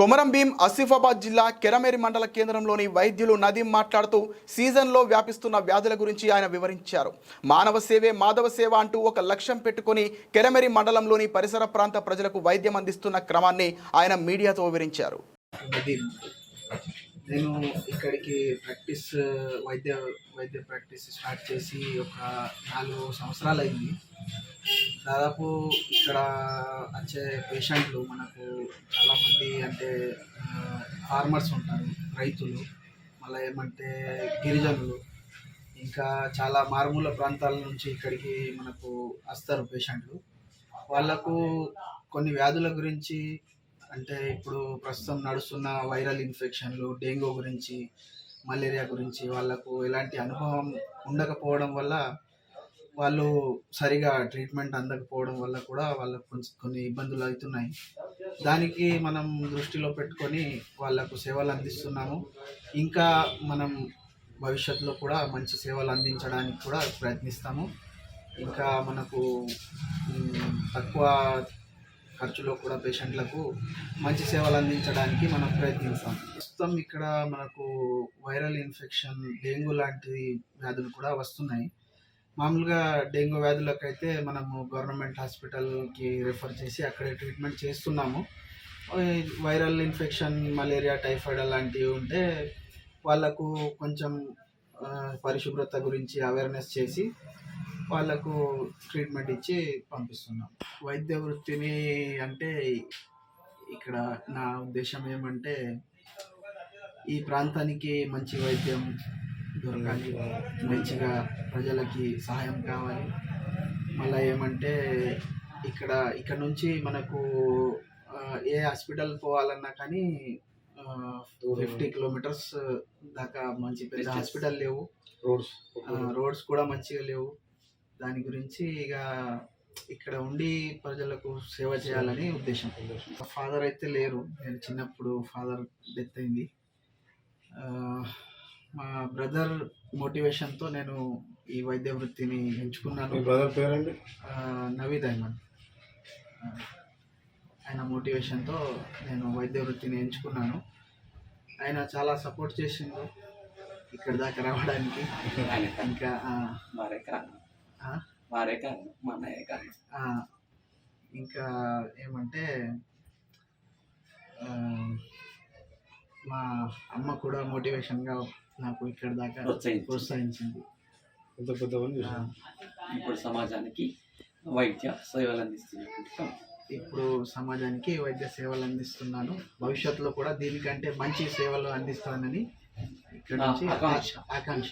కొమరం భీం ఆసిఫాబాద్ జిల్లా కెరమేరి మండల కేంద్రంలోని వైద్యులు నదీం మాట్లాడుతూ సీజన్లో వ్యాపిస్తున్న వ్యాధుల గురించి ఆయన వివరించారు. మానవ సేవే మాధవ సేవ అంటూ ఒక లక్ష్యం పెట్టుకొని కెరమేరి మండలంలోని పరిసర ప్రాంత ప్రజలకు వైద్యం అందిస్తున్న క్రమాన్ని ఆయన మీడియాతో వివరించారు. నేను ఇక్కడికి వైద్య ప్రాక్టీస్ స్టార్ట్ చేసి ఒక 4 సంవత్సరాలు అయింది. దాదాపు ఇక్కడ వచ్చే పేషెంట్లు మనకు చాలామంది అంటే ఫార్మర్స్ ఉంటారు, రైతులు, మళ్ళీ ఏమంటే గిరిజనులు, ఇంకా చాలా మారుమూల ప్రాంతాల నుంచి ఇక్కడికి మనకు వస్తారు పేషెంట్లు. వాళ్ళకు కొన్ని వ్యాధుల గురించి అంటే ఇప్పుడు ప్రస్తుతం నడుస్తున్న వైరల్ ఇన్ఫెక్షన్లు, డెంగ్యూ గురించి, మలేరియా గురించి వాళ్ళకు ఎలాంటి అనుభవం ఉండకపోవడం వల్ల, వాళ్ళు సరిగా ట్రీట్మెంట్ అందకపోవడం వల్ల కూడా వాళ్ళకు కొన్ని ఇబ్బందులు అవుతున్నాయి. దానికి మనం దృష్టిలో పెట్టుకొని వాళ్ళకు సేవలు అందిస్తున్నాము. ఇంకా మనం భవిష్యత్తులో కూడా మంచి సేవలు అందించడానికి కూడా ప్రయత్నిస్తాము. ఇంకా మనకు తక్కువ ఖర్చులో కూడా పేషెంట్లకు మంచి సేవలు అందించడానికి మనం ప్రయత్నిస్తాం. ప్రస్తుతం ఇక్కడ మనకు వైరల్ ఇన్ఫెక్షన్, డెంగ్యూ లాంటి వ్యాధులు కూడా వస్తున్నాయి. మామూలుగా డెంగ్యూ వ్యాధులకైతే మనము గవర్నమెంట్ హాస్పిటల్కి రెఫర్ చేసి అక్కడే ట్రీట్మెంట్ చేస్తున్నాము. వైరల్ ఇన్ఫెక్షన్, మలేరియా, టైఫాయిడ్ అలాంటివి ఉంటే వాళ్ళకు కొంచెం పరిశుభ్రత గురించి అవేర్నెస్ చేసి వాళ్ళకు ట్రీట్మెంట్ ఇచ్చి పంపిస్తున్నాం. వైద్య వృత్తిని అంటే ఇక్కడ నా ఉద్దేశం ఏమంటే ఈ ప్రాంతానికి మంచి వైద్యం దొరకాలి, మంచిగా ప్రజలకి సహాయం కావాలి. మళ్ళీ ఏమంటే ఇక్కడ నుంచి మనకు ఏ హాస్పిటల్ పోవాలన్నా కానీ 50 కిలోమీటర్స్ దాకా మంచి పెద్ద హాస్పిటల్ లేవు, రోడ్స్ కూడా మంచిగా లేవు. దాని గురించి ఇక్కడ ఉండి ప్రజలకు సేవ చేయాలని ఉద్దేశం. ఫాదర్ అయితే లేరు, నేను చిన్నప్పుడు ఫాదర్ డెత్ అయింది. మా బ్రదర్ మోటివేషన్తో నేను ఈ వైద్య వృత్తిని ఎంచుకున్నాను. బ్రదర్ పేరండి? నవీద్ అహ్మద్. ఆయన మోటివేషన్తో నేను వైద్య వృత్తిని ఎంచుకున్నాను. ఆయన చాలా సపోర్ట్ చేసిండు ఇక్కడ దాకా రావడానికి. ఇంకా ఇంకా ఏమంటే మా అమ్మ కూడా మోటివేషన్గా నాకు ఇక్కడ దాకా ప్రోత్సహించింది. ఇప్పుడు సమాజానికి వైద్య సేవలు అందిస్తున్నాను. భవిష్యత్తులో కూడా దీనికంటే మంచి సేవలు అందిస్తానని ఇక్కడ నుంచి ఆకాంక్ష.